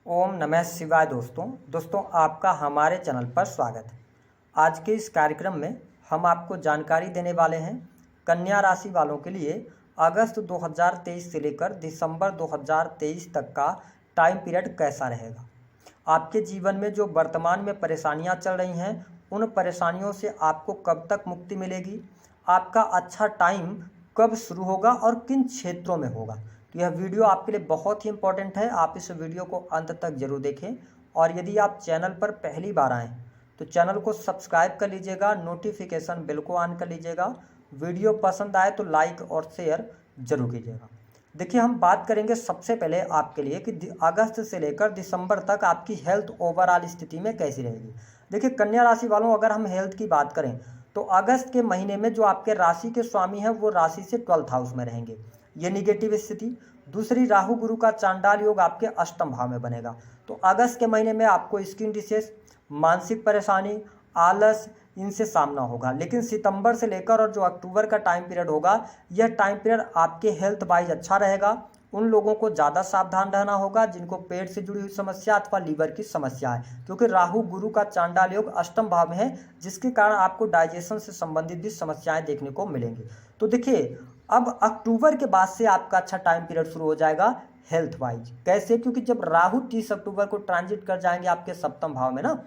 ओम नमः शिवाय। दोस्तों आपका हमारे चैनल पर स्वागत है। आज के इस कार्यक्रम में हम आपको जानकारी देने वाले हैं कन्या राशि वालों के लिए अगस्त 2023 से लेकर दिसंबर 2023 तक का टाइम पीरियड कैसा रहेगा। आपके जीवन में जो वर्तमान में परेशानियां चल रही हैं उन परेशानियों से आपको कब तक मुक्ति मिलेगी, आपका अच्छा टाइम कब शुरू होगा और किन क्षेत्रों में होगा। तो यह वीडियो आपके लिए बहुत ही इंपॉर्टेंट है। आप इस वीडियो को अंत तक जरूर देखें और यदि आप चैनल पर पहली बार आएँ तो चैनल को सब्सक्राइब कर लीजिएगा, नोटिफिकेशन बेल को ऑन कर लीजिएगा। वीडियो पसंद आए तो लाइक और शेयर जरूर कीजिएगा। देखिए, हम बात करेंगे सबसे पहले आपके लिए कि अगस्त से लेकर दिसंबर तक आपकी हेल्थ ओवरऑल स्थिति में कैसी रहेगी। देखिए, कन्या राशि वालों, अगर हम हेल्थ की बात करें तो अगस्त के महीने में जो आपके राशि के स्वामी हैं वो राशि से 12th हाउस में रहेंगे, ये निगेटिव स्थिति। दूसरी, राहु गुरु का चांडाल योग आपके अष्टम भाव में बनेगा। तो अगस्त के महीने में आपको स्किन डिसीज, मानसिक परेशानी, आलस, इनसे सामना होगा। लेकिन सितंबर से लेकर और जो अक्टूबर का टाइम पीरियड होगा, यह टाइम पीरियड आपके हेल्थ वाइज अच्छा रहेगा। उन लोगों को ज़्यादा सावधान रहना होगा जिनको पेट से जुड़ी हुई समस्या अथवा लीवर की समस्या है, क्योंकि राहु गुरु का चांडाल योग अष्टम भाव में है, जिसके कारण आपको डाइजेशन से संबंधित भी समस्याएं देखने को मिलेंगी। तो देखिए, अब अक्टूबर के बाद से आपका अच्छा टाइम पीरियड शुरू हो जाएगा हेल्थ वाइज। कैसे? क्योंकि जब राहु 30 अक्टूबर को ट्रांजिट कर जाएंगे आपके सप्तम भाव में ना,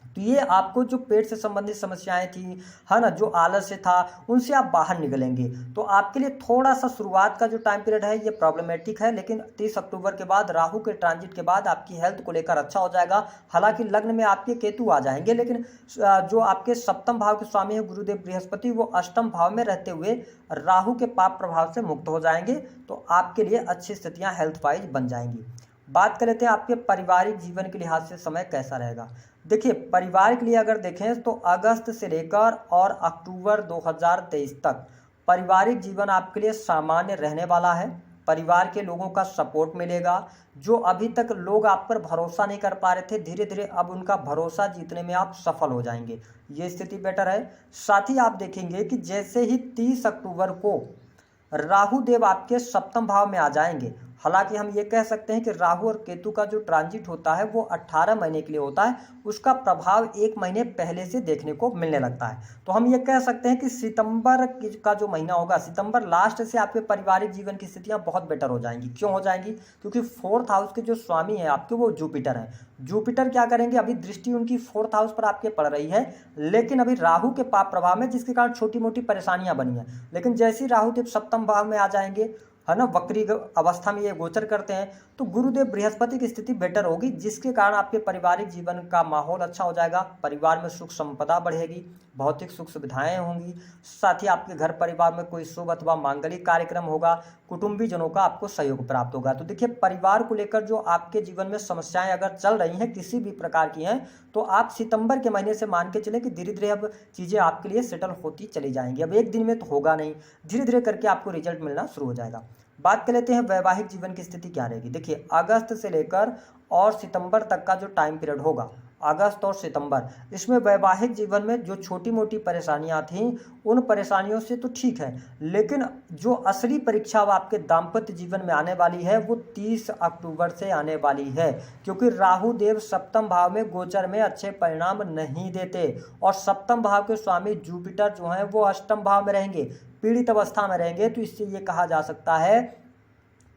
तो ये आपको जो पेट से संबंधित समस्याएं थी, है ना, जो आलस्य था, उनसे आप बाहर निकलेंगे। तो आपके लिए थोड़ा सा शुरुआत का जो टाइम पीरियड है ये प्रॉब्लमेटिक है, लेकिन 30 अक्टूबर के बाद राहु के ट्रांजिट के बाद आपकी हेल्थ को लेकर अच्छा हो जाएगा। हालांकि लग्न में आपके केतु आ जाएंगे, लेकिन जो आपके सप्तम भाव के स्वामी है गुरुदेव बृहस्पति, वो अष्टम भाव में रहते हुए राहु के पाप प्रभाव से मुक्त हो जाएंगे। तो आपके लिए अच्छी स्थितियाँ हेल्थ वाइज बन जाएंगी। बात कर लेते हैं आपके पारिवारिक जीवन के लिहाज से समय कैसा रहेगा। देखिए, परिवार के लिए अगर देखें तो अगस्त से लेकर और अक्टूबर 2023 तक पारिवारिक जीवन आपके लिए सामान्य रहने वाला है। परिवार के लोगों का सपोर्ट मिलेगा। जो अभी तक लोग आप पर भरोसा नहीं कर पा रहे थे, धीरे धीरे अब उनका भरोसा जीतने में आप सफल हो जाएंगे, ये स्थिति बेटर है। साथ ही आप देखेंगे कि जैसे ही 30 अक्टूबर को राहु देव आपके सप्तम भाव में आ जाएंगे। हालांकि हम ये कह सकते हैं कि राहु और केतु का जो ट्रांजिट होता है वो 18 महीने के लिए होता है, उसका प्रभाव 1 महीने पहले से देखने को मिलने लगता है। तो हम ये कह सकते हैं कि सितंबर का जो महीना होगा, सितंबर लास्ट से आपके पारिवारिक जीवन की स्थितियां बहुत बेटर हो जाएंगी। क्यों हो जाएंगी? क्योंकि 4th हाउस के जो स्वामी हैं आपके वो जुपिटर हैं। जुपिटर क्या करेंगे, अभी दृष्टि उनकी 4th हाउस पर आपके पड़ रही है, लेकिन अभी राहु के पाप प्रभाव में, जिसके कारण छोटी मोटी परेशानियां बनी हैं। लेकिन जैसे ही राहु देव सप्तम भाव में आ जाएंगे, है ना, वक्री अवस्था में ये गोचर करते हैं, तो गुरुदेव बृहस्पति की स्थिति बेटर होगी, जिसके कारण आपके पारिवारिक जीवन का माहौल अच्छा हो जाएगा। परिवार में सुख संपदा बढ़ेगी, भौतिक सुख सुविधाएं होंगी। साथ ही आपके घर परिवार में कोई शुभ अथवा मांगलिक कार्यक्रम होगा, कुटुंबी जनों का आपको सहयोग प्राप्त होगा। तो देखिए, परिवार को लेकर जो आपके जीवन में समस्याएं अगर चल रही हैं, किसी भी प्रकार की हैं, तो आप सितंबर के महीने से मान के चले कि धीरे धीरे अब चीज़ें आपके लिए सेटल होती चली जाएंगी। अब एक दिन में तो होगा नहीं, धीरे धीरे करके आपको रिजल्ट मिलना शुरू हो जाएगा। बात कर लेते हैं वैवाहिक जीवन की स्थिति क्या रहेगी। देखिए, अगस्त से लेकर और सितंबर तक का जो टाइम पीरियड होगा, अगस्त और सितंबर, इसमें वैवाहिक जीवन में जो छोटी मोटी परेशानियां थीं, उन परेशानियों से तो ठीक है, लेकिन जो असली परीक्षा अब आपके दाम्पत्य जीवन में आने वाली है वो 30 अक्टूबर से आने वाली है। क्योंकि राहु देव सप्तम भाव में गोचर में अच्छे परिणाम नहीं देते और सप्तम भाव के स्वामी जुपिटर जो हैं वो अष्टम भाव में रहेंगे, पीड़ित अवस्था में रहेंगे। तो इससे ये कहा जा सकता है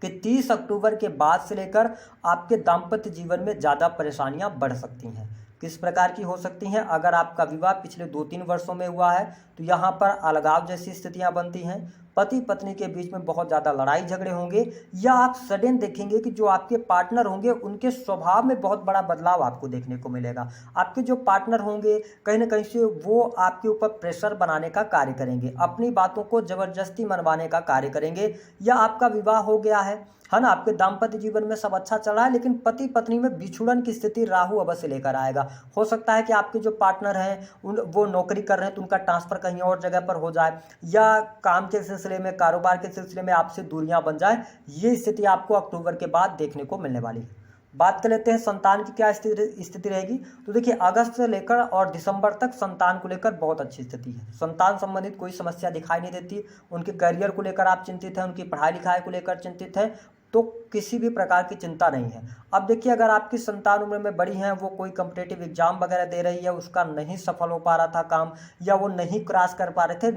कि 30 अक्टूबर के बाद से लेकर आपके दाम्पत्य जीवन में ज़्यादा परेशानियां बढ़ सकती हैं। किस प्रकार की हो सकती हैं? अगर आपका विवाह पिछले 2-3 वर्षों में हुआ है तो यहाँ पर अलगाव जैसी स्थितियां बनती हैं, पति पत्नी के बीच में बहुत ज़्यादा लड़ाई झगड़े होंगे, या आप सडन देखेंगे कि जो आपके पार्टनर होंगे उनके स्वभाव में बहुत बड़ा बदलाव आपको देखने को मिलेगा। आपके जो पार्टनर होंगे कहीं ना कहीं से वो आपके ऊपर प्रेशर बनाने का कार्य करेंगे, अपनी बातों को ज़बरदस्ती मनवाने का कार्य करेंगे। या आपका विवाह हो गया है ना, आपके दाम्पत्य जीवन में सब अच्छा चल रहा है, लेकिन पति पत्नी में बिछुड़न की स्थिति राहु अवश्य लेकर आएगा। हो सकता है कि आपके जो पार्टनर हैं वो नौकरी कर रहे हैं तो उनका ट्रांसफर कहीं और जगह पर हो जाए, या काम के सिलसिले में, कारोबार के सिलसिले में आपसे दूरियां बन जाए। ये स्थिति आपको अक्टूबर के बाद देखने को मिलने वाली है। बात कर लेते हैं संतान की क्या स्थिति रहेगी। तो देखिए, अगस्त से लेकर और दिसंबर तक संतान को लेकर बहुत अच्छी स्थिति है। संतान संबंधित कोई समस्या दिखाई नहीं देती। उनके करियर को लेकर आप चिंतित हैं, उनकी पढ़ाई लिखाई को लेकर चिंतित हैं, तो किसी भी प्रकार की चिंता नहीं है। अब देखिए, अगर आपकी संतान उम्र में बड़ी हैं, वो कोई कॉम्पिटिटिव एग्जाम वगैरह दे रही है, उसका नहीं सफल हो पा रहा था काम, या वो नहीं क्रॉस कर पा रहे थे,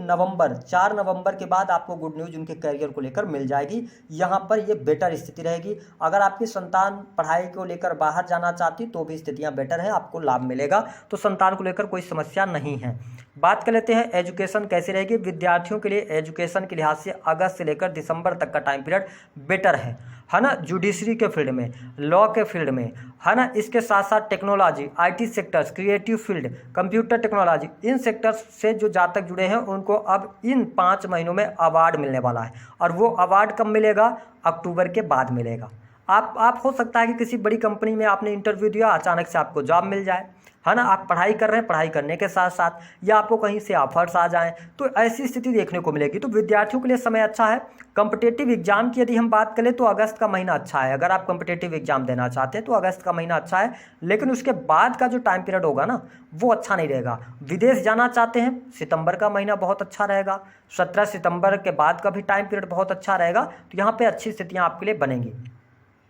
4 नवंबर के बाद आपको गुड न्यूज़ उनके करियर को लेकर मिल जाएगी। यहाँ पर ये बेटर स्थिति रहेगी। अगर आपकी संतान पढ़ाई को लेकर बाहर जाना चाहती तो भी स्थितियाँ बेटर है, आपको लाभ मिलेगा। तो संतान को लेकर कोई समस्या नहीं है। बात कर लेते हैं एजुकेशन कैसी रहेगी। विद्यार्थियों के लिए एजुकेशन के लिहाज से अगस्त से लेकर दिसंबर तक का टाइम पीरियड बेटर है ना। जुडिशरी के फील्ड में, लॉ के फील्ड में, है ना, इसके साथ साथ technology, IT sectors, creative field, computer technology, in sectors से जो जातक जुड़े हैं उनको अब इन 5 महीनों में अवार्ड मिलने वाला है। और वो अवार्ड कब मिलेगा? अक्टूबर के बाद मिलेगा। आप हो सकता है कि किसी बड़ी कंपनी में आपने इंटरव्यू दिया, अचानक से आपको जॉब मिल जाए, है ना। आप पढ़ाई कर रहे हैं, पढ़ाई करने के साथ साथ या आपको कहीं से ऑफर्स आ जाएं, तो ऐसी स्थिति देखने को मिलेगी। तो विद्यार्थियों के लिए समय अच्छा है। कॉम्पिटिटिव एग्जाम की यदि हम बात करें तो अगस्त का महीना अच्छा है। अगर आप कॉम्पिटिटिव एग्जाम देना चाहते हैं तो अगस्त का महीना अच्छा है, लेकिन उसके बाद का जो टाइम पीरियड होगा ना, वो अच्छा नहीं रहेगा। विदेश जाना चाहते हैं, सितंबर का महीना बहुत अच्छा रहेगा। 17 सितंबर के बाद का भी टाइम पीरियड बहुत अच्छा रहेगा। तो यहाँ पर अच्छी स्थितियाँ आपके लिए बनेंगी।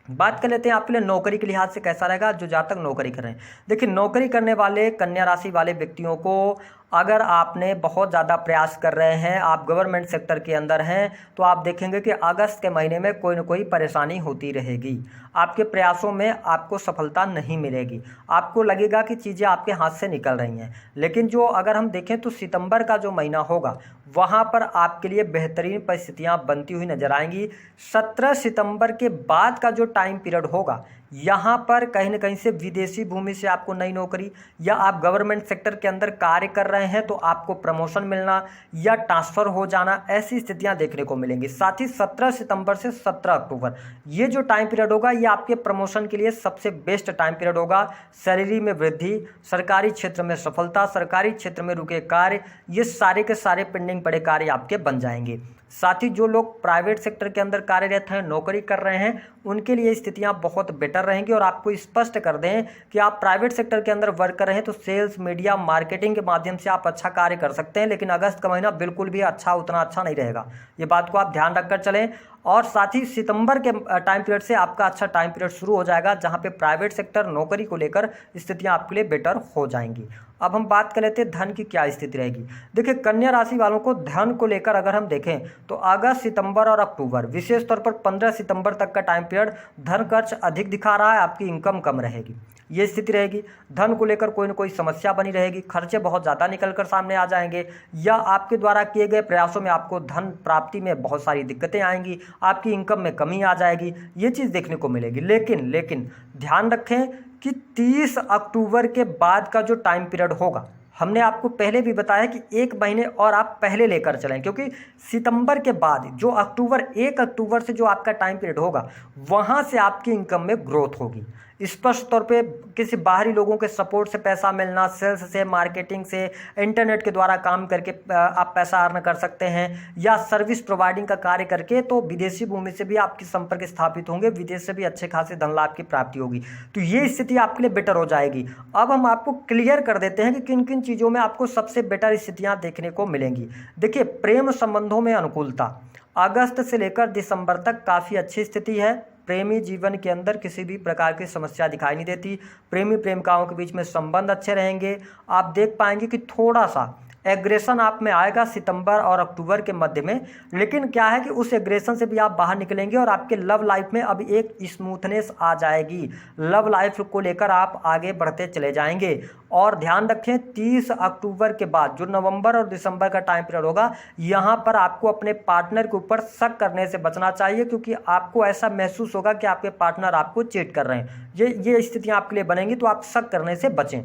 बात कर लेते हैं आपके लिए नौकरी के लिहाज से कैसा रहेगा। जो जातक नौकरी कर रहे हैं, देखिए, नौकरी करने वाले कन्या राशि वाले व्यक्तियों को अगर आपने बहुत ज़्यादा प्रयास कर रहे हैं, आप गवर्नमेंट सेक्टर के अंदर हैं, तो आप देखेंगे कि अगस्त के महीने में कोई ना कोई परेशानी होती रहेगी। आपके प्रयासों में आपको सफलता नहीं मिलेगी, आपको लगेगा कि चीज़ें आपके हाथ से निकल रही हैं। लेकिन जो अगर हम देखें तो सितंबर का जो महीना होगा, वहाँ पर आपके लिए बेहतरीन परिस्थितियाँ बनती हुई नजर आएंगी। 17 सितंबर के बाद का जो टाइम पीरियड होगा, यहाँ पर कहीं ना कहीं से विदेशी भूमि से आपको नई नौकरी, या आप गवर्नमेंट सेक्टर के अंदर कार्य कर रहे हैं तो आपको प्रमोशन मिलना या ट्रांसफ़र हो जाना, ऐसी स्थितियाँ देखने को मिलेंगी। साथ ही 17 सितंबर से 17 अक्टूबर ये जो टाइम पीरियड होगा, ये आपके प्रमोशन के लिए सबसे बेस्ट टाइम पीरियड होगा। सैलरी में वृद्धि, सरकारी क्षेत्र में सफलता, सरकारी क्षेत्र में रुके कार्य, ये सारे के सारे पेंडिंग पड़े कार्य आपके बन जाएंगे। साथ ही जो लोग प्राइवेट सेक्टर के अंदर कार्यरत हैं, नौकरी कर रहे हैं, उनके लिए स्थितियां बहुत बेटर रहेंगी। और आपको स्पष्ट कर दें कि आप प्राइवेट सेक्टर के अंदर वर्क कर रहे हैं तो सेल्स, मीडिया, मार्केटिंग के माध्यम से आप अच्छा कार्य कर सकते हैं। लेकिन अगस्त का महीना बिल्कुल भी उतना अच्छा नहीं रहेगा, ये बात को आप ध्यान रखकर चलें। और साथ ही सितंबर के टाइम पीरियड से आपका अच्छा टाइम पीरियड शुरू हो जाएगा, जहां पे प्राइवेट सेक्टर, नौकरी को लेकर स्थितियां आपके लिए बेटर हो जाएंगी। अब हम बात कर लेते हैं धन की क्या स्थिति रहेगी। देखिए, कन्या राशि वालों को धन को लेकर अगर हम देखें तो अगस्त, सितंबर और अक्टूबर, विशेष तौर पर 15 सितंबर तक का टाइम पीरियड धन खर्च अधिक दिखा रहा है, आपकी इनकम कम रहेगी, ये स्थिति रहेगी। धन को लेकर कोई ना कोई समस्या बनी रहेगी, खर्चे बहुत ज़्यादा निकल कर सामने आ जाएंगे, या आपके द्वारा किए गए प्रयासों में आपको धन प्राप्ति में बहुत सारी दिक्कतें आएंगी, आपकी इनकम में कमी आ जाएगी, ये चीज़ देखने को मिलेगी। लेकिन ध्यान रखें कि 30 अक्टूबर के बाद का जो टाइम पीरियड होगा, हमने आपको पहले भी बताया कि 1 महीने और आप पहले लेकर चलें, क्योंकि सितंबर के बाद जो 1 अक्टूबर से जो आपका टाइम पीरियड होगा, वहाँ से आपकी इनकम में ग्रोथ होगी। स्पष्ट तौर पे किसी बाहरी लोगों के सपोर्ट से पैसा मिलना, सेल्स से, मार्केटिंग से, इंटरनेट के द्वारा काम करके आप पैसा अर्न कर सकते हैं, या सर्विस प्रोवाइडिंग का कार्य करके तो विदेशी भूमि से भी आपके संपर्क स्थापित होंगे, विदेश से भी अच्छे खासे धन लाभ की प्राप्ति होगी। तो ये स्थिति आपके लिए बेटर हो जाएगी। अब हम आपको क्लियर कर देते हैं कि किन किन चीज़ों में आपको सबसे बेटर स्थितियाँ देखने को मिलेंगी। देखिए, प्रेम संबंधों में अनुकूलता, अगस्त से लेकर दिसंबर तक काफ़ी अच्छी स्थिति है। प्रेमी जीवन के अंदर किसी भी प्रकार की समस्या दिखाई नहीं देती, प्रेमी प्रेमिकाओं के बीच में संबंध अच्छे रहेंगे। आप देख पाएंगे कि थोड़ा सा एग्रेशन आप में आएगा सितंबर और अक्टूबर के मध्य में, लेकिन क्या है कि उस एग्रेशन से भी आप बाहर निकलेंगे और आपके लव लाइफ में अब एक स्मूथनेस आ जाएगी। लव लाइफ को लेकर आप आगे बढ़ते चले जाएंगे। और ध्यान रखें, 30 अक्टूबर के बाद जो नवंबर और दिसंबर का टाइम पीरियड होगा, यहाँ पर आपको अपने पार्टनर के ऊपर शक करने से बचना चाहिए, क्योंकि आपको ऐसा महसूस होगा कि आपके पार्टनर आपको चीट कर रहे हैं। ये स्थितियाँ आपके लिए बनेंगी, तो आप शक करने से बचें।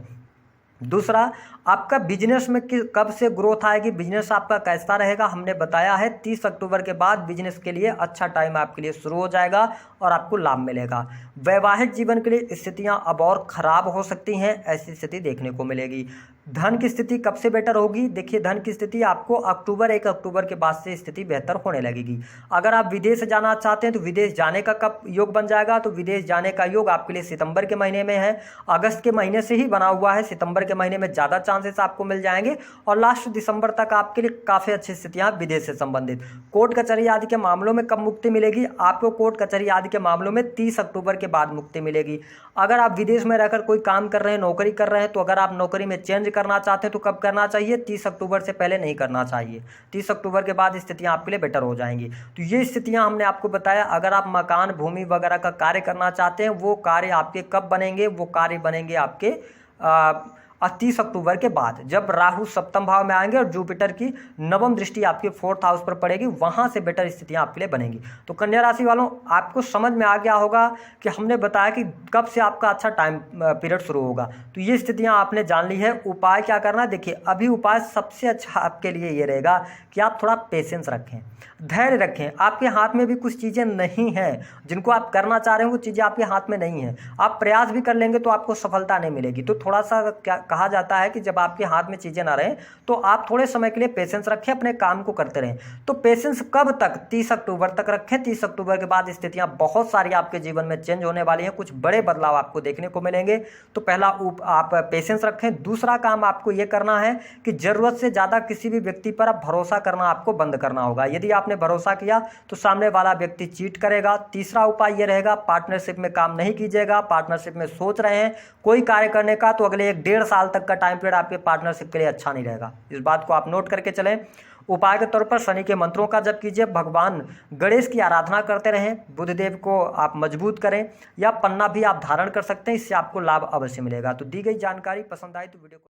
दूसरा, आपका बिजनेस में कब से ग्रोथ आएगी, बिजनेस आपका कैसा रहेगा, हमने बताया है 30 अक्टूबर के बाद बिजनेस के लिए अच्छा टाइम आपके लिए शुरू हो जाएगा और आपको लाभ मिलेगा। वैवाहिक जीवन के लिए स्थितियां अब और ख़राब हो सकती हैं, ऐसी स्थिति देखने को मिलेगी। धन की स्थिति कब से बेटर होगी? देखिए, धन की स्थिति आपको एक अक्टूबर के बाद से स्थिति बेहतर होने लगेगी। अगर आप विदेश जाना चाहते हैं तो विदेश जाने का कब योग बन जाएगा? तो विदेश जाने का योग आपके लिए सितंबर के महीने में है। अगस्त के महीने से ही बना हुआ है, सितंबर के महीने में ज़्यादा चांसेस आपको मिल जाएंगे और लास्ट दिसंबर तक आपके लिए काफ़ी अच्छी स्थितियाँ विदेश से संबंधित। कोर्ट कचहरी आदि के मामलों में कब मुक्ति मिलेगी? आपको कोर्ट कचहरी आदि के मामलों में 30 अक्टूबर के बाद मुक्ति मिलेगी। अगर आप विदेश में रहकर कोई काम कर रहे हैं, नौकरी कर रहे हैं, तो अगर आप नौकरी में चेंज करना चाहते हैं तो कब करना चाहिए? 30 अक्टूबर से पहले नहीं करना चाहिए। 30 अक्टूबर के बाद स्थितियां आपके लिए बेटर हो जाएंगी। तो ये स्थितियां हमने आपको बताया। अगर आप मकान, भूमि वगैरह का कार्य करना चाहते हैं, वो कार्य आपके कब बनेंगे? वो कार्य बनेंगे आपके 30 अक्टूबर के बाद, जब राहु सप्तम भाव में आएंगे और जुपिटर की नवम दृष्टि आपके 4th हाउस पर पड़ेगी, वहां से बेटर स्थितियां आपके लिए बनेंगी। तो कन्या राशि वालों, आपको समझ में आ गया होगा कि हमने बताया कि कब से आपका अच्छा टाइम पीरियड शुरू होगा। तो ये स्थितियां आपने जान ली है। उपाय क्या करना है? देखिए, अभी उपाय सबसे अच्छा आपके लिए ये रहेगा कि आप थोड़ा पेशेंस रखें, धैर्य रखें। आपके हाथ में भी कुछ चीज़ें नहीं हैं, जिनको आप करना चाह रहे हैं वो चीज़ें आपके हाथ में नहीं हैं। आप प्रयास भी कर लेंगे तो आपको सफलता नहीं मिलेगी। तो थोड़ा सा क्या कहा जाता है कि जब आपके हाथ में चीज़ें ना रहें तो आप थोड़े समय के लिए पेशेंस रखें, अपने काम को करते रहें। तो पेशेंस कब तक? 30 अक्टूबर तक रखें। 30 अक्टूबर के बाद स्थितियाँ बहुत सारी आपके जीवन में चेंज होने वाली हैं, कुछ बड़े बदलाव आपको देखने को मिलेंगे। तो पहला आप पेशेंस रखें। दूसरा काम आपको ये करना है कि ज़रूरत से ज़्यादा किसी भी व्यक्ति पर आप भरोसा करना आपको बंद करना होगा। यदि आपने भरोसा किया तो सामने वाला व्यक्ति चीट करेगा। तीसरा उपाय ये रहेगा, पार्टनरशिप में काम नहीं कीजिएगा। पार्टनरशिप में सोच रहे हैं कोई कार्य करने का तो अगले 1-1.5 साल तक का टाइम पीरियड आपके पार्टनरशिप के लिए अच्छा नहीं रहेगा। इस बात को आप नोट करके चलें। उपाय के तौर पर शनि के मंत्रों का जप कीजिए, भगवान गणेश की आराधना करते रहें, बुधदेव को आप मजबूत करें या पन्ना भी आप धारण कर सकते हैं, इससे आपको लाभ अवश्य मिलेगा। तो दी गई जानकारी पसंद आई तो वीडियो को